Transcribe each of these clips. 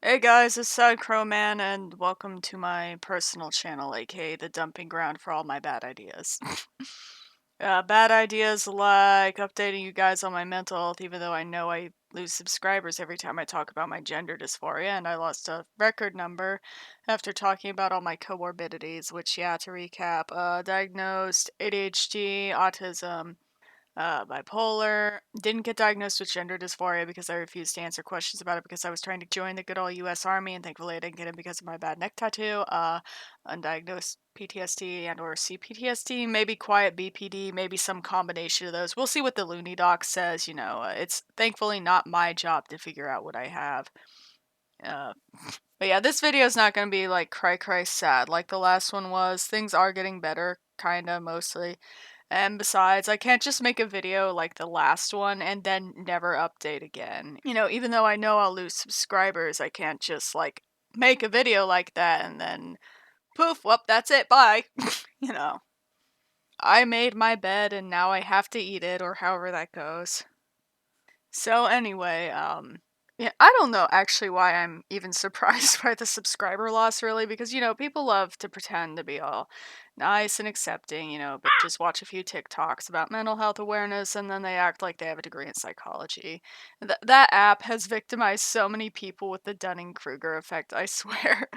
Hey guys, it's Sad Crow Man, and welcome to my personal channel, aka the dumping ground for all my bad ideas. Bad ideas like updating you guys on my mental health, even though I know I lose subscribers every time I talk about my gender dysphoria, and I lost a record number after talking about all my comorbidities, which, yeah, to recap, diagnosed ADHD, autism, bipolar. Didn't get diagnosed with gender dysphoria because I refused to answer questions about it because I was trying to join the good old US Army, and thankfully I didn't get it because of my bad neck tattoo. Undiagnosed PTSD and or CPTSD, maybe quiet BPD, maybe some combination of those. We'll see what the Looney Doc says. It's thankfully not my job to figure out what I have. Uh, but yeah, this video is not going to be like cry sad like the last one was. Things are getting better, kinda, mostly. And besides, I can't just make a video like the last one and then never update again. Even though I know I'll lose subscribers, I can't just like make a video like that and then poof, whoop, that's it, bye. you know. I made my bed and now I have to eat it, or however that goes. So anyway, yeah, I don't know actually why I'm even surprised by the subscriber loss, really, because people love to pretend to be all nice and accepting, but just watch a few TikToks about mental health awareness and then they act like they have a degree in psychology. That app has victimized so many people with the Dunning-Kruger effect, I swear.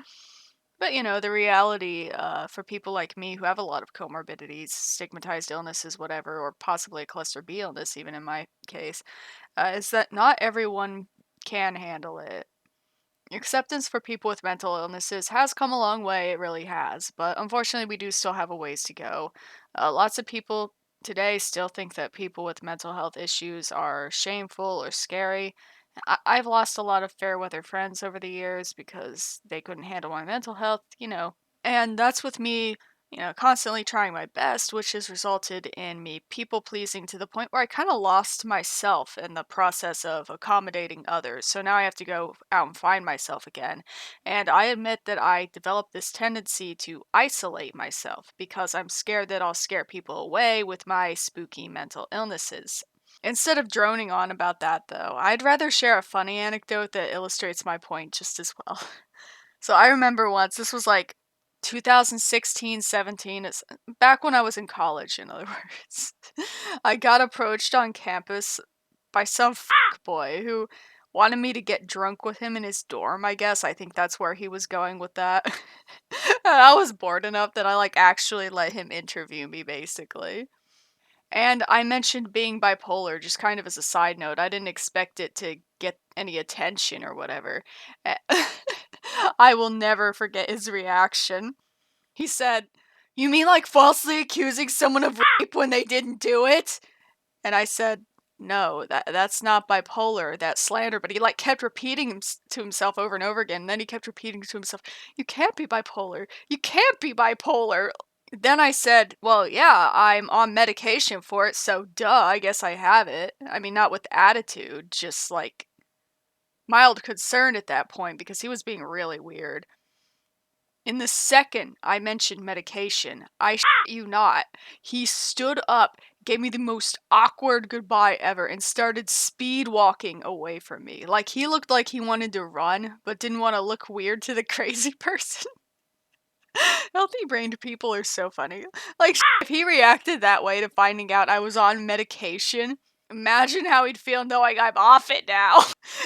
But the reality for people like me who have a lot of comorbidities, stigmatized illnesses, whatever, or possibly a cluster B illness, even in my case, is that not everyone can handle it. Acceptance for people with mental illnesses has come a long way, it really has, but unfortunately, we do still have a ways to go. Lots of people today still think that people with mental health issues are shameful or scary. I've lost a lot of fair weather friends over the years because they couldn't handle my mental health. And that's with me, constantly trying my best, which has resulted in me people pleasing to the point where I kind of lost myself in the process of accommodating others. So now I have to go out and find myself again. And I admit that I developed this tendency to isolate myself because I'm scared that I'll scare people away with my spooky mental illnesses. Instead of droning on about that, though, I'd rather share a funny anecdote that illustrates my point just as well. So I remember once, this was like 2016, 17, it's back when I was in college, in other words. I got approached on campus by some boy who wanted me to get drunk with him in his dorm, I guess. I think that's where he was going with that. And I was bored enough that I actually let him interview me, basically. And I mentioned being bipolar just kind of as a side note. I didn't expect it to get any attention or whatever. Eh, I will never forget his reaction. He said, "You mean like falsely accusing someone of rape when they didn't do it?" And I said, "No, that's not bipolar, that's slander." But he kept repeating to himself over and over again. And then he kept repeating to himself, "You can't be bipolar. You can't be bipolar." Then I said, "Well, yeah, I'm on medication for it, so duh, I guess I have it." I mean, not with attitude, just mild concern at that point because he was being really weird. In the second I mentioned medication, I shit you not, he stood up, gave me the most awkward goodbye ever, and started speed walking away from me. He looked like he wanted to run, but didn't want to look weird to the crazy person. Healthy brained people are so funny. If he reacted that way to finding out I was on medication, imagine how he'd feel knowing I'm off it now.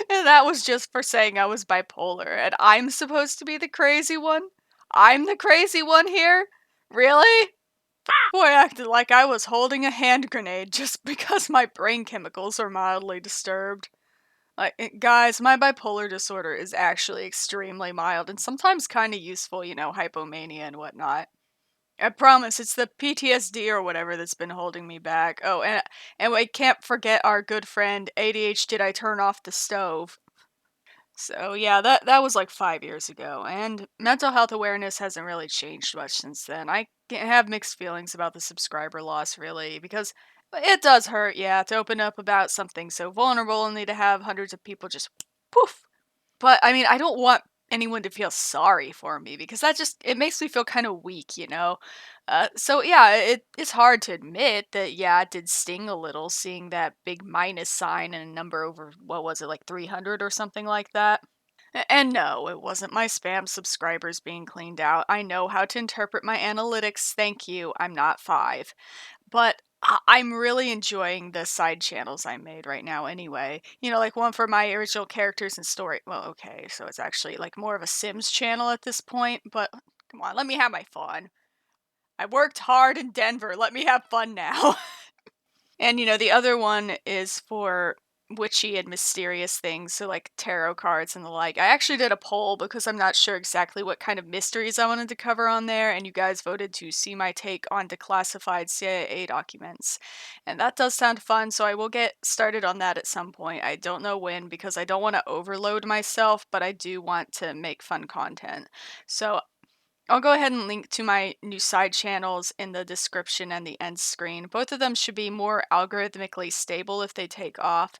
And that was just for saying I was bipolar, and I'm supposed to be the crazy one? I'm the crazy one here? Really? Boy acted like I was holding a hand grenade just because my brain chemicals are mildly disturbed. Guys, my bipolar disorder is actually extremely mild and sometimes kind of useful, hypomania and whatnot. I promise it's the PTSD or whatever that's been holding me back. Oh, and we can't forget our good friend ADH. Did I turn off the stove? So yeah, that was like 5 years ago, and mental health awareness hasn't really changed much since then. I have mixed feelings about the subscriber loss, really, because it does hurt, yeah, to open up about something so vulnerable only to have hundreds of people just poof. But I mean, I don't want anyone to feel sorry for me because it makes me feel kind of weak. So yeah, it's hard to admit that yeah, it did sting a little seeing that big minus sign and a number over what was it, like 300 or something like that. And no, it wasn't my spam subscribers being cleaned out. I know how to interpret my analytics. Thank you. I'm not 5. But I'm really enjoying the side channels I made right now anyway. You know, like one for my original characters and story. Well, okay, so it's actually like more of a Sims channel at this point, but come on, let me have my fun. I worked hard in Denver. Let me have fun now. And, you know, the other one is for witchy and mysterious things, so like tarot cards and the like. I actually did a poll because I'm not sure exactly what kind of mysteries I wanted to cover on there, and you guys voted to see my take on declassified CIA documents. And that does sound fun, so I will get started on that at some point. I don't know when because I don't want to overload myself, but I do want to make fun content. So I'll go ahead and link to my new side channels in the description and the end screen. Both of them should be more algorithmically stable if they take off,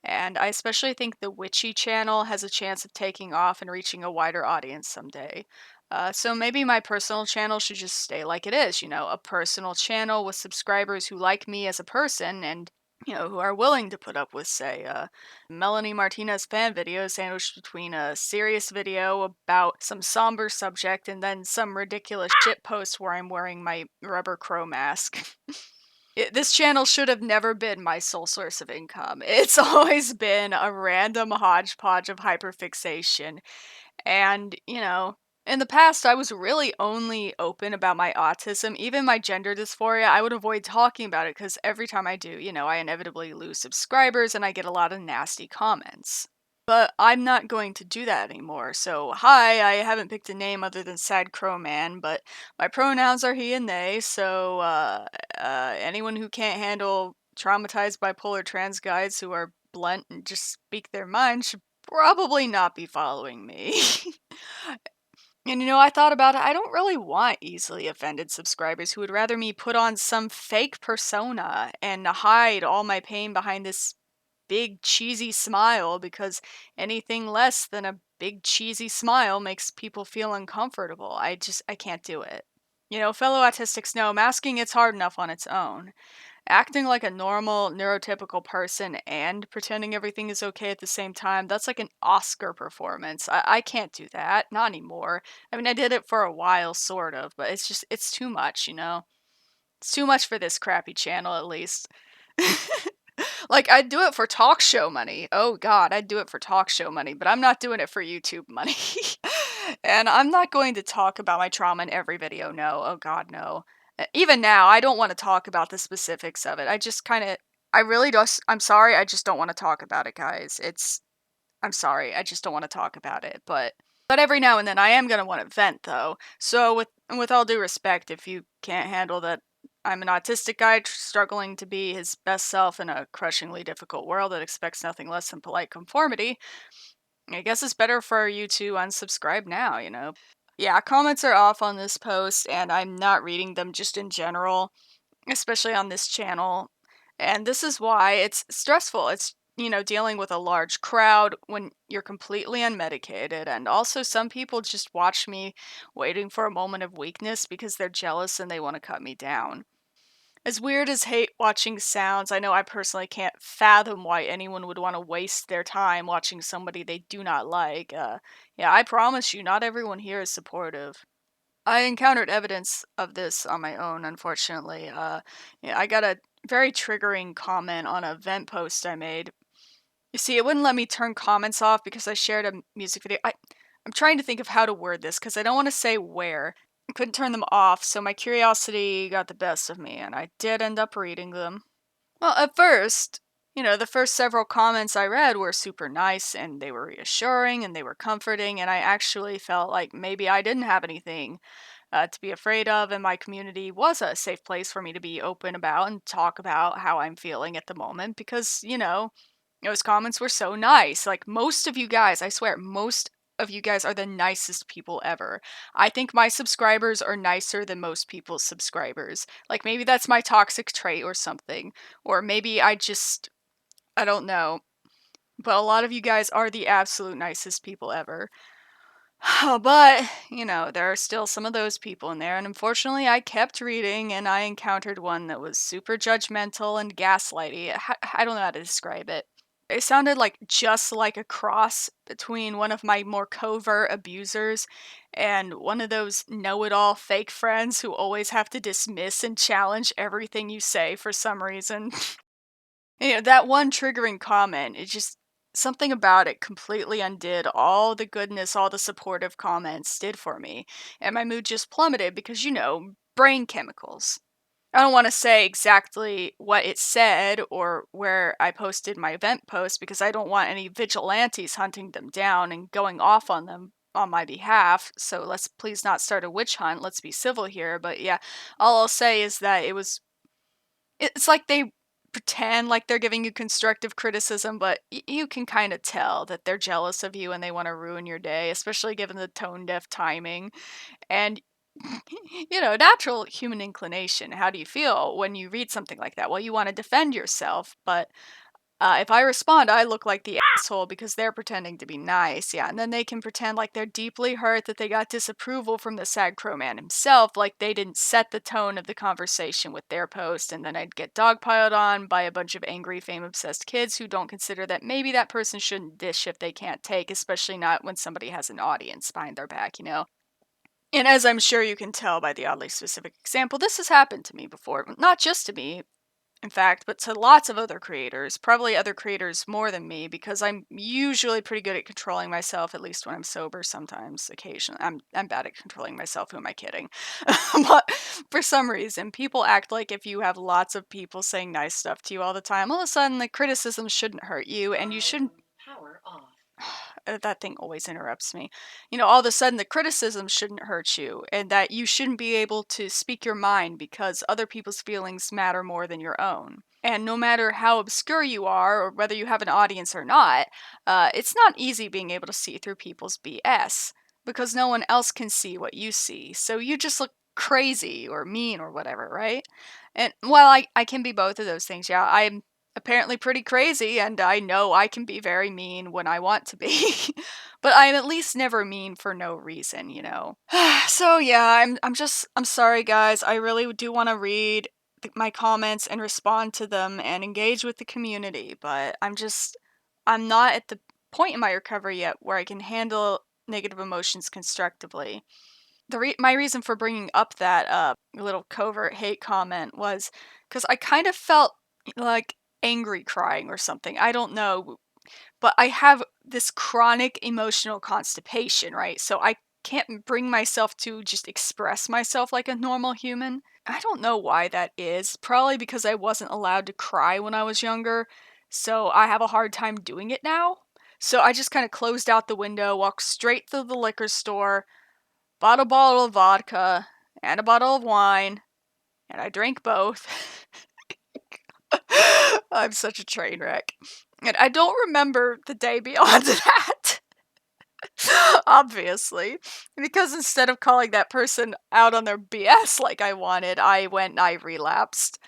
and I especially think the Witchy channel has a chance of taking off and reaching a wider audience someday. So maybe my personal channel should just stay like it is, you know, a personal channel with subscribers who like me as a person and who are willing to put up with, say, Melanie Martinez fan video sandwiched between a serious video about some somber subject and then some ridiculous shit post where I'm wearing my rubber crow mask. This channel should have never been my sole source of income. It's always been a random hodgepodge of hyperfixation. And, in the past, I was really only open about my autism, even my gender dysphoria. I would avoid talking about it because every time I do, I inevitably lose subscribers and I get a lot of nasty comments. But I'm not going to do that anymore. So, hi, I haven't picked a name other than Sad Crow Man, but my pronouns are he and they. So, anyone who can't handle traumatized bipolar trans guys who are blunt and just speak their mind should probably not be following me. And I thought about it. I don't really want easily offended subscribers who would rather me put on some fake persona and hide all my pain behind this big cheesy smile because anything less than a big cheesy smile makes people feel uncomfortable. I can't do it. Fellow autistics know masking it's hard enough on its own. Acting like a normal neurotypical person and pretending everything is okay at the same time, that's like an Oscar performance. I can't do that, not anymore. I mean, I did it for a while, sort of, but it's too much. It's too much for this crappy channel, at least. Like, I'd do it for talk show money. Oh god, I'd do it for talk show money, but I'm not doing it for YouTube money. And I'm not going to talk about my trauma in every video, no. Oh god, no. Even now, I don't want to talk about the specifics of it. I really just, I'm sorry, I just don't want to talk about it, guys. I'm sorry, I just don't want to talk about it, but every now and then I am going to want to vent, though. So with all due respect, if you can't handle that I'm an autistic guy struggling to be his best self in a crushingly difficult world that expects nothing less than polite conformity, I guess it's better for you to unsubscribe now. Yeah, comments are off on this post, and I'm not reading them just in general, especially on this channel. And this is why it's stressful. It's dealing with a large crowd when you're completely unmedicated. And also, some people just watch me waiting for a moment of weakness because they're jealous and they want to cut me down. As weird as hate watching sounds, I know I personally can't fathom why anyone would want to waste their time watching somebody they do not like. Yeah, I promise you, not everyone here is supportive. I encountered evidence of this on my own, unfortunately. Yeah, I got a very triggering comment on a vent post I made. You see, it wouldn't let me turn comments off because I shared a music video. I'm trying to think of how to word this because I don't want to say where. I couldn't turn them off, so my curiosity got the best of me, and I did end up reading them. Well, at first, the first several comments I read were super nice, and they were reassuring, and they were comforting, and I actually felt like maybe I didn't have anything to be afraid of, and my community was a safe place for me to be open about and talk about how I'm feeling at the moment because, those comments were so nice. Like, most of you guys, I swear, most of you guys are the nicest people ever. I think my subscribers are nicer than most people's subscribers. Like, maybe that's my toxic trait or something. Or maybe I don't know. But a lot of you guys are the absolute nicest people ever. But, there are still some of those people in there, and unfortunately, I kept reading and I encountered one that was super judgmental and gaslighty. I don't know how to describe it. It sounded like just like a cross between one of my more covert abusers and one of those know-it-all fake friends who always have to dismiss and challenge everything you say for some reason. That one triggering comment, it just something about it completely undid all the goodness, all the supportive comments did for me, and my mood just plummeted because, brain chemicals. I don't want to say exactly what it said or where I posted my event post because I don't want any vigilantes hunting them down and going off on them on my behalf. So let's please not start a witch hunt. Let's be civil here. But yeah, all I'll say is that it's like they pretend like they're giving you constructive criticism, but you can kind of tell that they're jealous of you and they want to ruin your day, especially given the tone deaf timing. And natural human inclination. How do you feel when you read something like that? Well, you want to defend yourself, but if I respond, I look like the asshole because they're pretending to be nice. Yeah, and then they can pretend like they're deeply hurt that they got disapproval from the sad crow man himself, like they didn't set the tone of the conversation with their post, and then I'd get dogpiled on by a bunch of angry, fame-obsessed kids who don't consider that maybe that person shouldn't dish if they can't take, especially not when somebody has an audience behind their back. And as I'm sure you can tell by the oddly specific example, this has happened to me before. Not just to me, in fact, but to lots of other creators. Probably other creators more than me, because I'm usually pretty good at controlling myself, at least when I'm sober sometimes, occasionally. I'm bad at controlling myself, who am I kidding? But for some reason, people act like if you have lots of people saying nice stuff to you all the time, all of a sudden the criticism shouldn't hurt you, and you shouldn't. Power off. That thing always interrupts me. All of a sudden the criticism shouldn't hurt you and that you shouldn't be able to speak your mind because other people's feelings matter more than your own. And no matter how obscure you are or whether you have an audience or not, it's not easy being able to see through people's BS because no one else can see what you see. So you just look crazy or mean or whatever, right? And while I can be both of those things, yeah, I'm apparently pretty crazy, and I know I can be very mean when I want to be. But I'm at least never mean for no reason. So yeah, I'm sorry guys. I really do want to read my comments and respond to them and engage with the community, but I'm not at the point in my recovery yet where I can handle negative emotions constructively. My reason for bringing up that little covert hate comment was because I kind of felt like angry crying or something. I don't know, but I have this chronic emotional constipation, right? So I can't bring myself to just express myself like a normal human. I don't know why that is. Probably because I wasn't allowed to cry when I was younger, so I have a hard time doing it now. So I just kind of closed out the window, walked straight to the liquor store, bought a bottle of vodka and a bottle of wine, and I drank both. I'm such a train wreck. And I don't remember the day beyond that. Obviously. Because instead of calling that person out on their BS like I wanted, I went and I relapsed.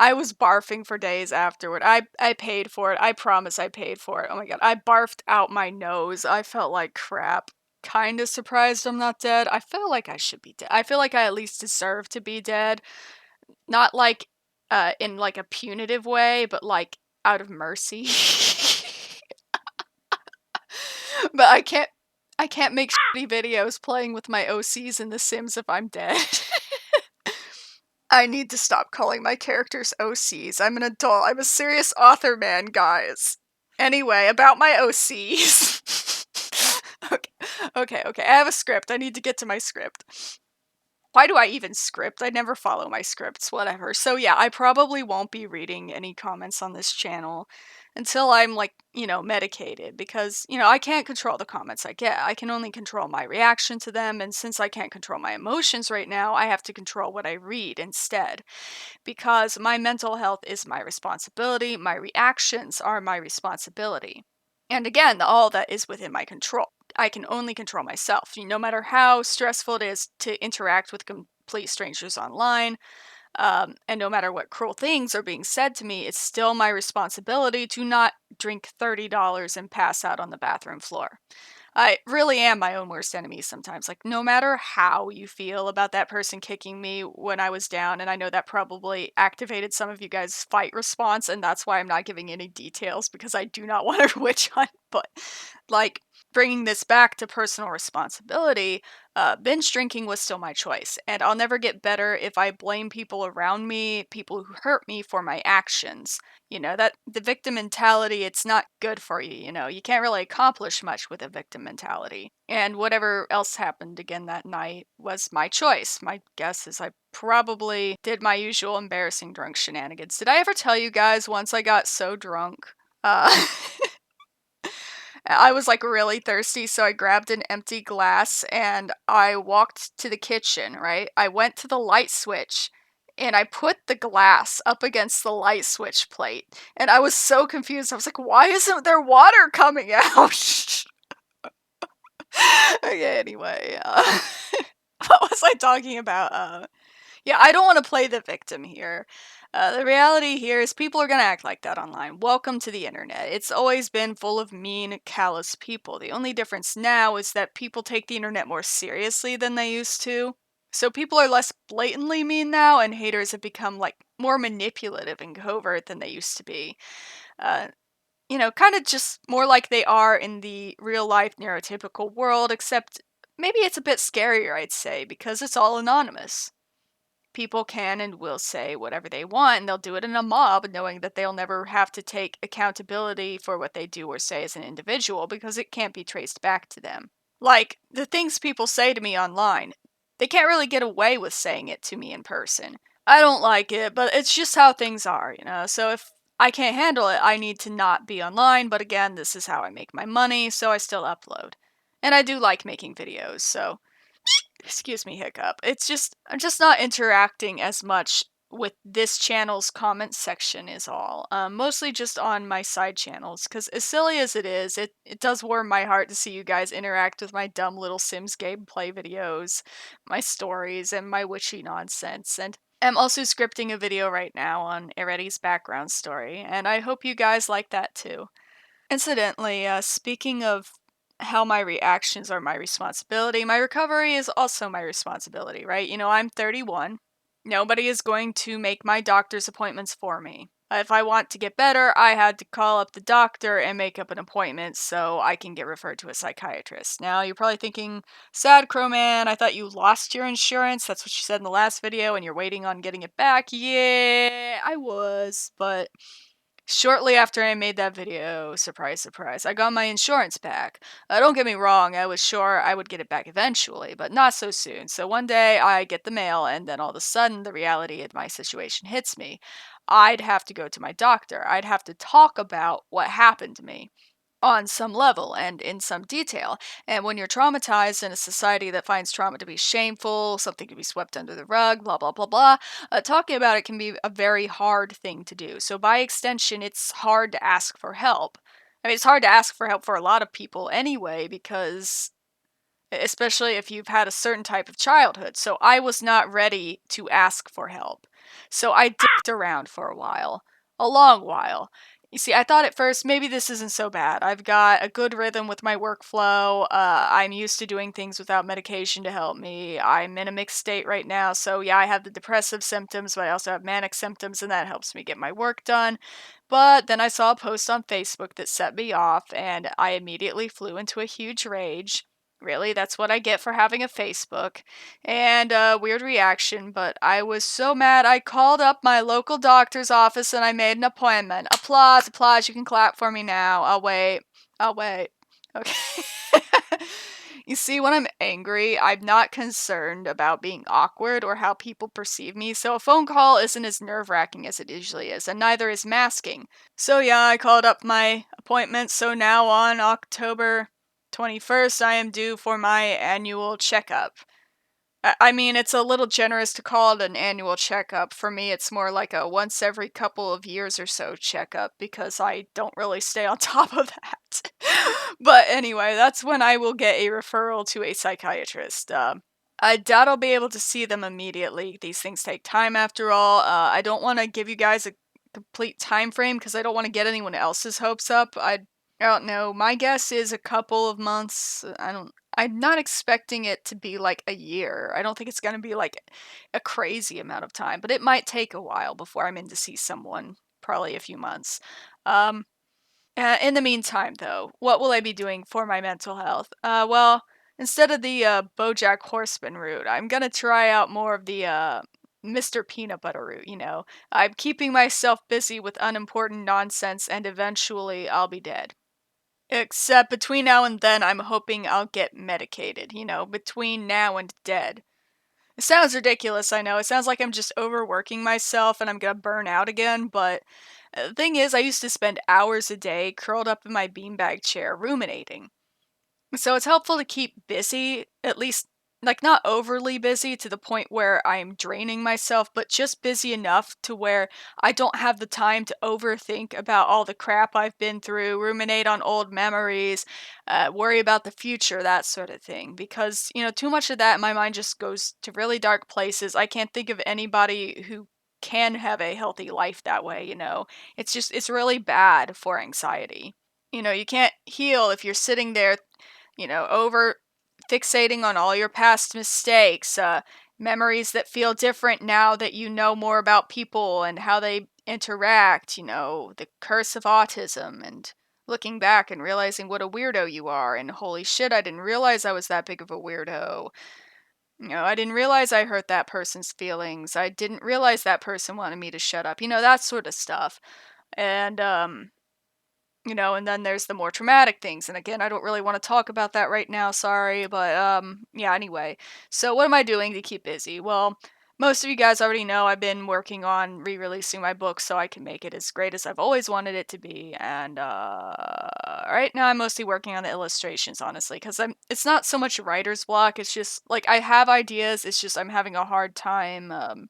I was barfing for days afterward. I paid for it. I promise I paid for it. Oh my god. I barfed out my nose. I felt like crap. Kinda surprised I'm not dead. I feel like I should be dead. I feel like I at least deserve to be dead. Not like in like a punitive way, but like out of mercy. But I can't make shitty videos playing with my OCs in The Sims if I'm dead. I need to stop calling my characters OCs. I'm an adult. I'm a serious author, man, guys. Anyway, about my OCs. Okay. I have a script. I need to get to my script. Why do I even script? I never follow my scripts, whatever. So yeah, I probably won't be reading any comments on this channel until I'm like, medicated because, I can't control the comments I get. I can only control my reaction to them, and since I can't control my emotions right now, I have to control what I read instead because my mental health is my responsibility, my reactions are my responsibility. And again, all that is within my control. I can only control myself. No matter how stressful it is to interact with complete strangers online, and no matter what cruel things are being said to me, it's still my responsibility to not drink $30 and pass out on the bathroom floor. I really am my own worst enemy sometimes. Like, no matter how you feel about that person kicking me when I was down, and I know that probably activated some of you guys' fight response, and that's why I'm not giving any details because I do not want to witch hunt. But, like, bringing this back to personal responsibility, binge drinking was still my choice, and I'll never get better if I blame people around me, people who hurt me, for my actions. That the victim mentality, it's not good for you. You can't really accomplish much with a victim mentality. And whatever else happened again that night was my choice. My guess is I probably did my usual embarrassing drunk shenanigans. Did I ever tell you guys once I got so drunk? Uh, I was like really thirsty, so I grabbed an empty glass and I walked to the kitchen, right? I went to the light switch and I put the glass up against the light switch plate. And I was so confused. I was like, why isn't there water coming out? Okay, anyway. What was I talking about? Yeah, I don't want to play the victim here. The reality here is people are going to act like that online. Welcome to the internet. It's always been full of mean, callous people. The only difference now is that people take the internet more seriously than they used to. So people are less blatantly mean now, and haters have become like more manipulative and covert than they used to be. Uh, kind of just more like they are in the real life neurotypical world, except maybe it's a bit scarier, I'd say, because it's all anonymous. People can and will say whatever they want, and they'll do it in a mob, knowing that they'll never have to take accountability for what they do or say as an individual because it can't be traced back to them. Like, the things people say to me online, they can't really get away with saying it to me in person. I don't like it, but it's just how things are. So if I can't handle it, I need to not be online, but again, this is how I make my money, so I still upload. And I do like making videos, so excuse me, hiccup. I'm just not interacting as much with this channel's comment section is all. Mostly just on my side channels, because as silly as it does warm my heart to see you guys interact with my dumb little Sims gameplay videos, my stories, and my witchy nonsense. And I'm also scripting a video right now on Eretti's background story, and I hope you guys like that too. Incidentally, speaking of how my reactions are my responsibility, my recovery is also my responsibility, right? I'm 31. Nobody is going to make my doctor's appointments for me. If I want to get better, I had to call up the doctor and make up an appointment so I can get referred to a psychiatrist. Now, you're probably thinking, sad Crow Man, I thought you lost your insurance. That's what you said in the last video and you're waiting on getting it back. Yeah, I was, but shortly after I made that video, surprise, surprise, I got my insurance back. Don't get me wrong, I was sure I would get it back eventually, but not so soon. So one day I get the mail, and then all of a sudden the reality of my situation hits me. I'd have to go to my doctor. I'd have to talk about what happened to me on some level and in some detail. And when you're traumatized in a society that finds trauma to be shameful, something to be swept under the rug, blah, blah, blah, blah, talking about it can be a very hard thing to do. So, by extension, it's hard to ask for help. I mean, it's hard to ask for help for a lot of people anyway, because especially if you've had a certain type of childhood. So, I was not ready to ask for help. So, I dicked around for a while, a long while. You see, I thought at first maybe this isn't so bad. I've got a good rhythm with my workflow. I'm used to doing things without medication to help me. I'm in a mixed state right now, so yeah, I have the depressive symptoms, but I also have manic symptoms, and that helps me get my work done. But then I saw a post on Facebook that set me off, and I immediately flew into a huge rage. Really, that's what I get for having a Facebook. And a weird reaction, but I was so mad I called up my local doctor's office and I made an appointment. Applause, applause, you can clap for me now. I'll wait. I'll wait. Okay. You see, when I'm angry, I'm not concerned about being awkward or how people perceive me, so a phone call isn't as nerve-wracking as it usually is, and neither is masking. So yeah, I called up my appointment, so now on October 21st, I am due for my annual checkup. I mean, it's a little generous to call it an annual checkup. For me, it's more like a once every couple of years or so checkup because I don't really stay on top of that. But anyway, that's when I will get a referral to a psychiatrist. I doubt I'll be able to see them immediately. These things take time after all. I don't want to give you guys a complete time frame because I don't want to get anyone else's hopes up. I don't know. My guess is a couple of months. I'm not expecting it to be like a year. I don't think it's going to be like a crazy amount of time, but it might take a while before I'm in to see someone. Probably a few months. Um, in the meantime, though, what will I be doing for my mental health? Well, instead of the BoJack Horseman route, I'm gonna try out more of the Mr. Peanut Butter route. I'm keeping myself busy with unimportant nonsense, and eventually I'll be dead. Except between now and then, I'm hoping I'll get medicated. Between now and dead. It sounds ridiculous, I know. It sounds like I'm just overworking myself and I'm gonna burn out again, but the thing is, I used to spend hours a day curled up in my beanbag chair ruminating. So it's helpful to keep busy, at least, like, not overly busy to the point where I'm draining myself, but just busy enough to where I don't have the time to overthink about all the crap I've been through, ruminate on old memories, worry about the future, that sort of thing. Because, too much of that in my mind just goes to really dark places. I can't think of anybody who can have a healthy life that way. It's really bad for anxiety. You can't heal if you're sitting there over fixating on all your past mistakes, memories that feel different now that you know more about people and how they interact, the curse of autism, and looking back and realizing what a weirdo you are, and holy shit, I didn't realize I was that big of a weirdo. I didn't realize I hurt that person's feelings. I didn't realize that person wanted me to shut up. That sort of stuff. And and then there's the more traumatic things. And again, I don't really want to talk about that right now, sorry, but yeah, anyway. So what am I doing to keep busy? Well, most of you guys already know I've been working on re-releasing my book so I can make it as great as I've always wanted it to be. And right now I'm mostly working on the illustrations, honestly, cuz it's not so much writer's block, it's just like I have ideas, it's just I'm having a hard time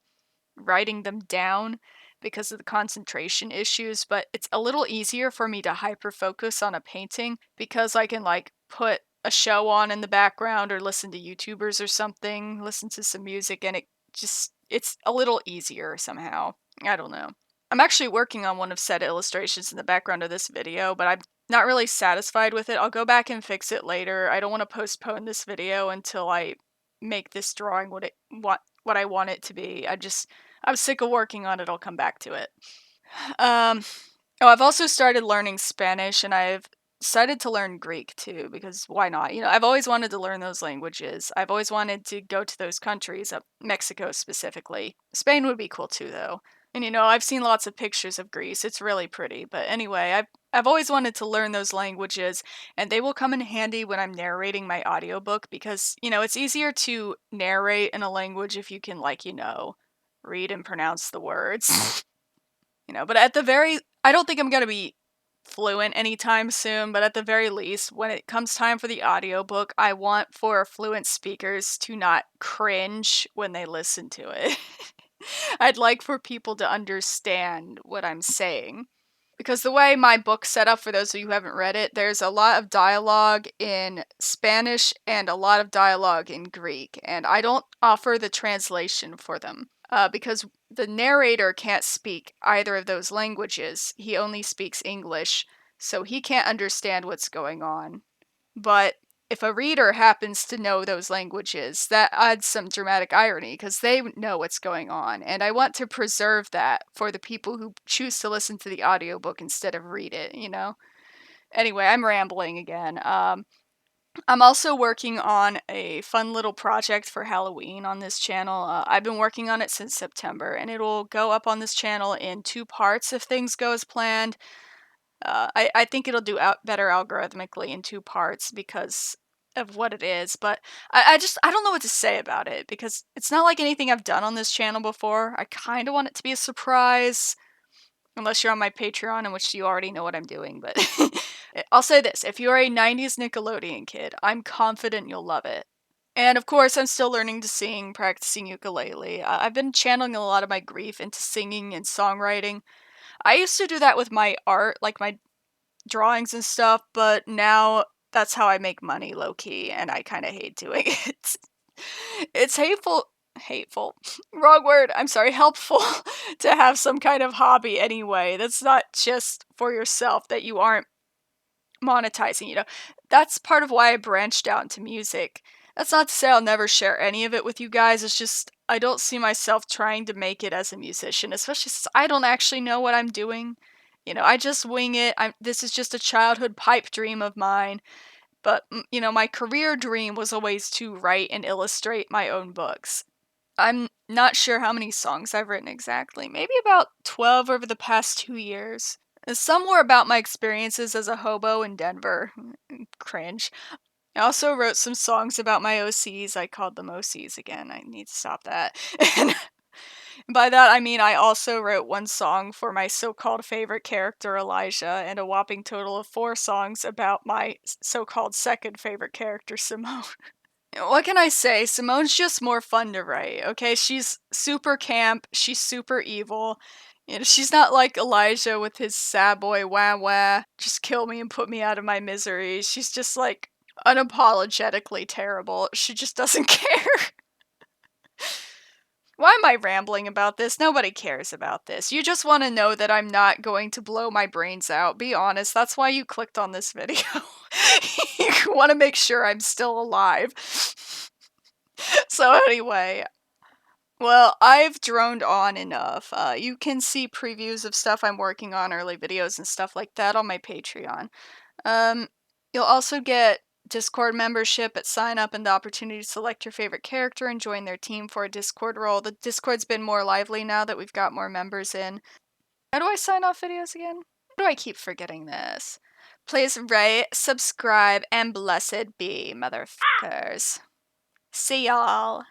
writing them down because of the concentration issues, but it's a little easier for me to hyper focus on a painting because I can like put a show on in the background or listen to YouTubers or something, listen to some music, and it's a little easier somehow. I don't know. I'm actually working on one of said illustrations in the background of this video, but I'm not really satisfied with it. I'll go back and fix it later. I don't want to postpone this video until I make this drawing what I want it to be. I'm sick of working on it. I'll come back to it. Um, I've also started learning Spanish, and I've decided to learn Greek too, because why not? I've always wanted to learn those languages. I've always wanted to go to those countries, Mexico specifically. Spain would be cool too, though. And I've seen lots of pictures of Greece. It's really pretty. But anyway, I've always wanted to learn those languages, and they will come in handy when I'm narrating my audiobook because, it's easier to narrate in a language if you can read and pronounce the words. But I don't think I'm going to be fluent anytime soon, but at the very least, when it comes time for the audiobook, I want for fluent speakers to not cringe when they listen to it. I'd like for people to understand what I'm saying. Because the way my book's set up, for those of you who haven't read it, there's a lot of dialogue in Spanish and a lot of dialogue in Greek, and I don't offer the translation for them. Because the narrator can't speak either of those languages. He only speaks English, so he can't understand what's going on. But if a reader happens to know those languages, that adds some dramatic irony because they know what's going on. And I want to preserve that for the people who choose to listen to the audiobook instead of read it. Anyway, I'm rambling again. I'm also working on a fun little project for Halloween on this channel. I've been working on it since September, and it'll go up on this channel in 2 parts if things go as planned. I think it'll do better algorithmically in 2 parts because of what it is, but I don't know what to say about it because it's not like anything I've done on this channel before. I kind of want it to be a surprise, unless you're on my Patreon, in which you already know what I'm doing, but I'll say this, if you're a 90s Nickelodeon kid, I'm confident you'll love it. And of course, I'm still learning to sing, practicing ukulele. I've been channeling a lot of my grief into singing and songwriting. I used to do that with my art, like my drawings and stuff, but now that's how I make money low-key, and I kind of hate doing it. It's hateful, wrong word, I'm sorry, helpful to have some kind of hobby anyway. That's not just for yourself, that you aren't monetizing, you know. That's part of why I branched out into music. That's not to say I'll never share any of it with you guys. It's just I don't see myself trying to make it as a musician, especially since I don't actually know what I'm doing. You know, I just wing it. This is just a childhood pipe dream of mine. But, you know, my career dream was always to write and illustrate my own books. I'm not sure how many songs I've written exactly. Maybe about 12 over the past 2 years. Some were about my experiences as a hobo in Denver. Cringe. I also wrote some songs about my OCs. I called them OCs again. I need to stop that. And by that, I mean I also wrote one song for my so-called favorite character, Elijah, and a whopping total of 4 songs about my so-called second favorite character, Simone. What can I say? Simone's just more fun to write, okay? She's super camp, she's super evil. You know, she's not like Elijah with his sad boy wah wah, just kill me and put me out of my misery. She's just like unapologetically terrible. She just doesn't care. Why am I rambling about this? Nobody cares about this. You just want to know that I'm not going to blow my brains out. Be honest, that's why you clicked on this video. You want to make sure I'm still alive. So anyway, well, I've droned on enough. You can see previews of stuff I'm working on, early videos and stuff like that on my Patreon. Um, you'll also get Discord membership at sign up and the opportunity to select your favorite character and join their team for a Discord role. The Discord's been more lively now that we've got more members in. How do I sign off videos again? How do I keep forgetting this? Please rate, subscribe, and blessed be, motherfuckers. See y'all.